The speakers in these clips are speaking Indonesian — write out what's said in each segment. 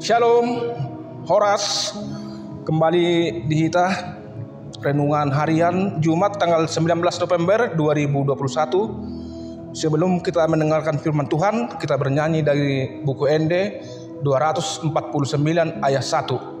Shalom, Horas. Kembali di kita renungan harian Jumat tanggal 19 November 2021. Sebelum kita mendengarkan firman Tuhan, kita bernyanyi dari buku ND 249 ayat 1.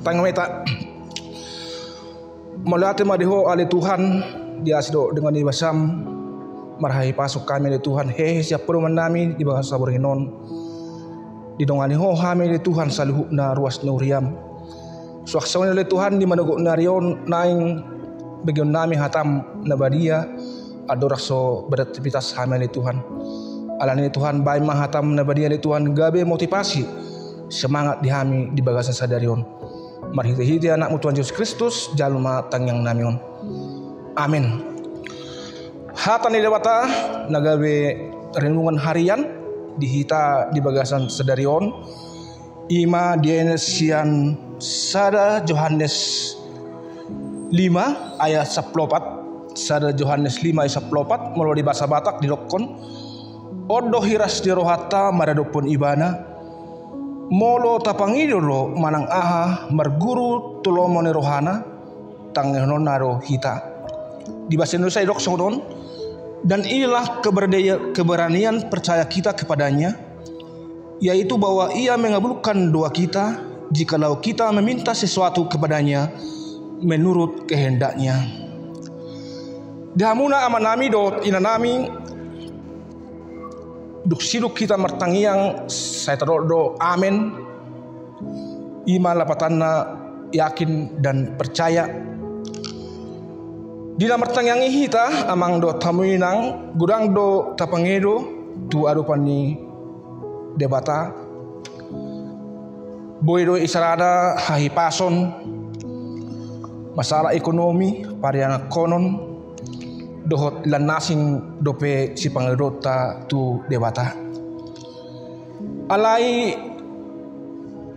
Pertanyaan kita, melihat madiho ali Tuhan dia sido dengan ibasam marhai pasuk kami di Tuhan siap perumahan nami di bahasa saburinon di dongani ho kami di Tuhan saluhu na ruas nuriam suaksawan oleh Tuhan di manuguk narion naing bagian nami hatam nabadia adorakso beraktivitas kami di Tuhan alani Tuhan baik mahatam nabadia di Tuhan gabe motivasi semangat di kami di bagasan sadarion. Mari hiti anakmu Tuhan Yesus Kristus jalma tangyang namion. Amin. Hatan lewata nagawe renungan harian di hita di bagasan sedarion. Ima dienesian sada Yohanes 5 ayat 14. Sada Yohanes 5 ayat 14 melalui bahasa Batak di Lokon. Odo hiras di rohata maradopon ibana. Molo tapangidolo manang aha marguru tulomone rohana tangehnon naro hita di bahasa Indonesia dok sodon dan inilah keberanian percaya kita kepadanya yaitu bahwa ia mengabulkan doa kita jikalau kita meminta sesuatu kepadanya menurut kehendaknya. Dahamuna amanami dot inanami duk siduk kita mertangiang saya terdoa amin ima lapatanna yakin dan percaya dina mertangiang kita amang do tamuinang gudang do tapangedo tu adupani debata boy do isarada hahi pason masalah ekonomi pariana konon dohot lan nasing dope si pangedota tu debata alai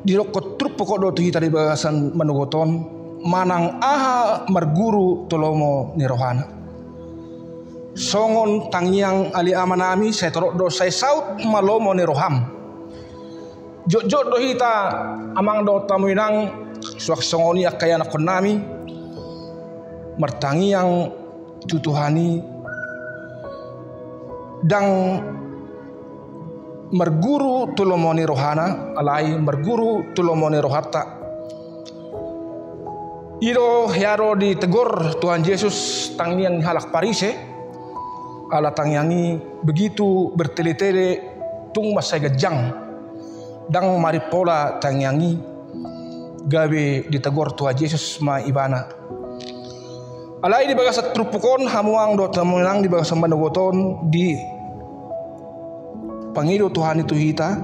dirokot trup pokok do tu hita di bagasan manugoton manang aha marguru tolomo ni rohana songon tangyang ali amanami saya torok do saya saut malomo ni roham jok do hita amang do tamuinang suak songoni akaya nakonami martangiang tutuhani dang marguru tulomoni rohana alai marguru tulomoni rohata iro hiaro ditegur Tuhan Yesus tangian halak parise ala tangyangi begitu bertele-tele tung masai gejang dang maripola tangyangi gawe ditegur Tuhan Yesus ma ibana alai di bagasa trupukon hamuang do tamunang di bagasa manugoton di pangido Tuhan itu hita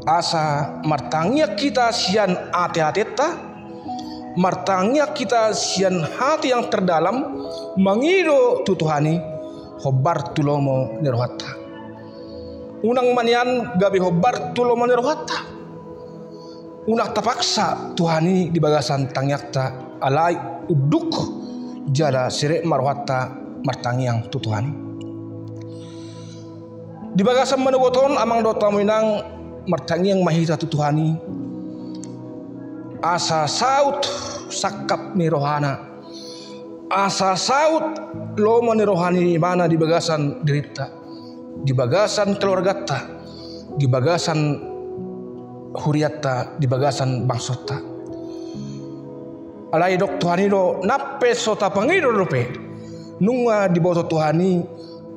asa martangia kita sian ate-ateta martangia kita sian hati yang terdalam mangido tu Tuhani hobar tulomo nirohata unang manian gabi hobar tulomo nirohata unah tapaksa Tuhani di bagasan tangyakta alai uduk jala sirek marwata martangiang tutuhani di bagasan manugoton amang do tamuinang martangiang mahita tutuhani asa saut sakap ni rohana asa saut lomoni rohani mana di bagasan derita, di bagasan keluargata, di bagasan huriatta, di bagasan bangsota. Alai dok Tuhani do nappe so tapangido rupe nunga di bawah Tuhani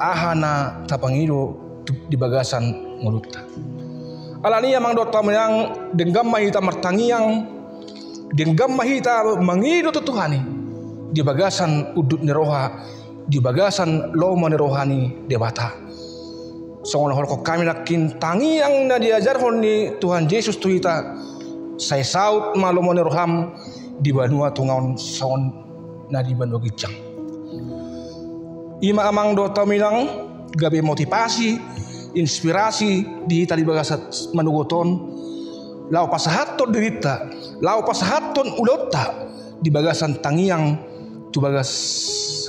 ahana tapangido di bagasan ngulutta. Alani amang do tamayang denggam mahita martangiang denggam mahita mangido tu Tuhani di bagasan udut ni roha, di bagasan lomo ni rohani debata. Songon holko kami nakin tangiang na diajar ni Tuhan Yesus tuhita saya saut malomo ni roham di banua tungaon songon na di banua gijang. Ima amang do tamilang gabe motivasi, inspirasi di tali bagasat manugoton, lau pasahaton dirita, lau pasahaton ulota di bagasan tangiang tu bagas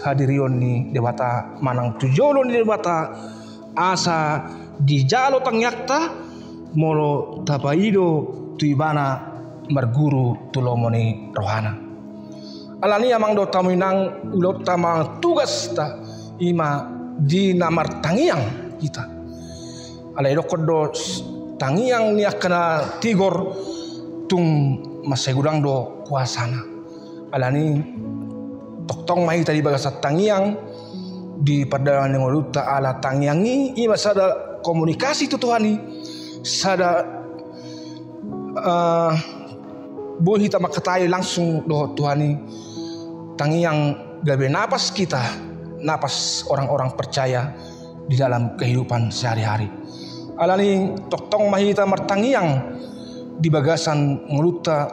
hadirion ni debata manang tujolo ni debata asa di jalo tangyakta molo tapaido tu ibana marguru tulomoni rohana. Alani amang do taminang ulot tamang tugas ta ima di namar tangiang kita. Alai do kodo tangiang ni akana tigor tung masegurang do kuasana. Alani toktong mahi tadi bagasat tangiang di perdagangan yang luta ala tangiangi ima sada komunikasi tu Tuhani sada boleh kita makatai langsung doh Tuhani tangiang gabe napas kita, napas orang-orang percaya di dalam kehidupan sehari-hari. Alani toktong mahita martangiang di bagasan nguluta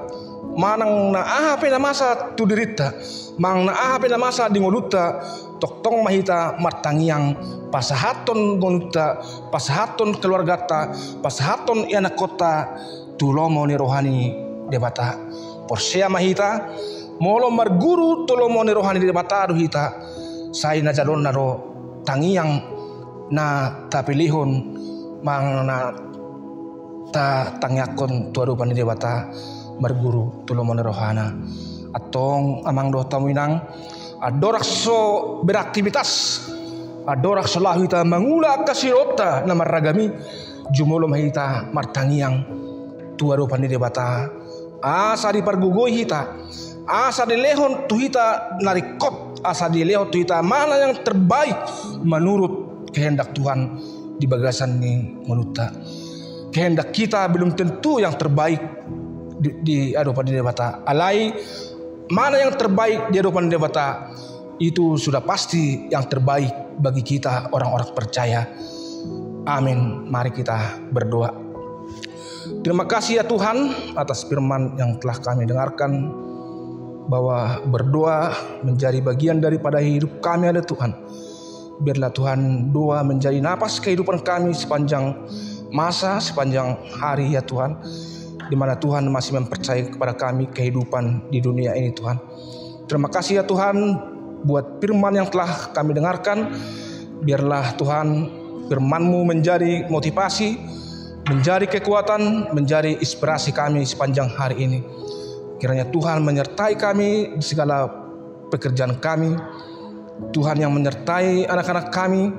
manang na apa na masa tu derita, mang na apa na masa di nguluta toktong mahita martangiang pasahaton nguluta, pasahaton keluargata, pasahaton anak kota tulomo ni rohani debata porsea mahita molo marguru tulomo ni rohani debata duhita sai na jalon naro tangiang na tapilihon mang na ta tangyakon tuarupan ni debata marguru tulomo ni rohana atong amang do taminang adorakso beraktivitas adorakso lahita mangula kasirota na maragami jumolo mahita martangiang tuarupan ni debata asa di pargugoi hita, asa di lehon tuhita narikot, asa di lehon tuhita mana yang terbaik menurut kehendak Tuhan di bagasan ni menuta. Kehendak kita belum tentu yang terbaik di hadapan debata. Alai mana yang terbaik di hadapan debata itu sudah pasti yang terbaik bagi kita orang-orang percaya. Amin. Mari kita berdoa. Terima kasih ya Tuhan atas firman yang telah kami dengarkan, bahwa berdoa menjadi bagian daripada hidup kami ada Tuhan. Biarlah Tuhan doa menjadi napas kehidupan kami sepanjang masa, sepanjang hari ya Tuhan, di mana Tuhan masih mempercayai kepada kami kehidupan di dunia ini Tuhan. Terima kasih ya Tuhan buat firman yang telah kami dengarkan. Biarlah Tuhan firman-Mu menjadi motivasi, menjadi kekuatan, menjadi inspirasi kami sepanjang hari ini. Kiranya Tuhan menyertai kami di segala pekerjaan kami. Tuhan yang menyertai anak-anak kami.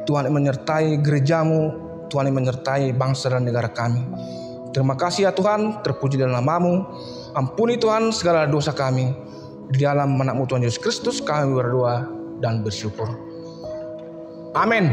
Tuhan yang menyertai gereja-Mu. Tuhan yang menyertai bangsa dan negara kami. Terima kasih ya Tuhan, terpuji dalam nama-Mu. Ampuni Tuhan segala dosa kami. Di dalam nama Tuhan Yesus Kristus kami berdoa dan bersyukur. Amin.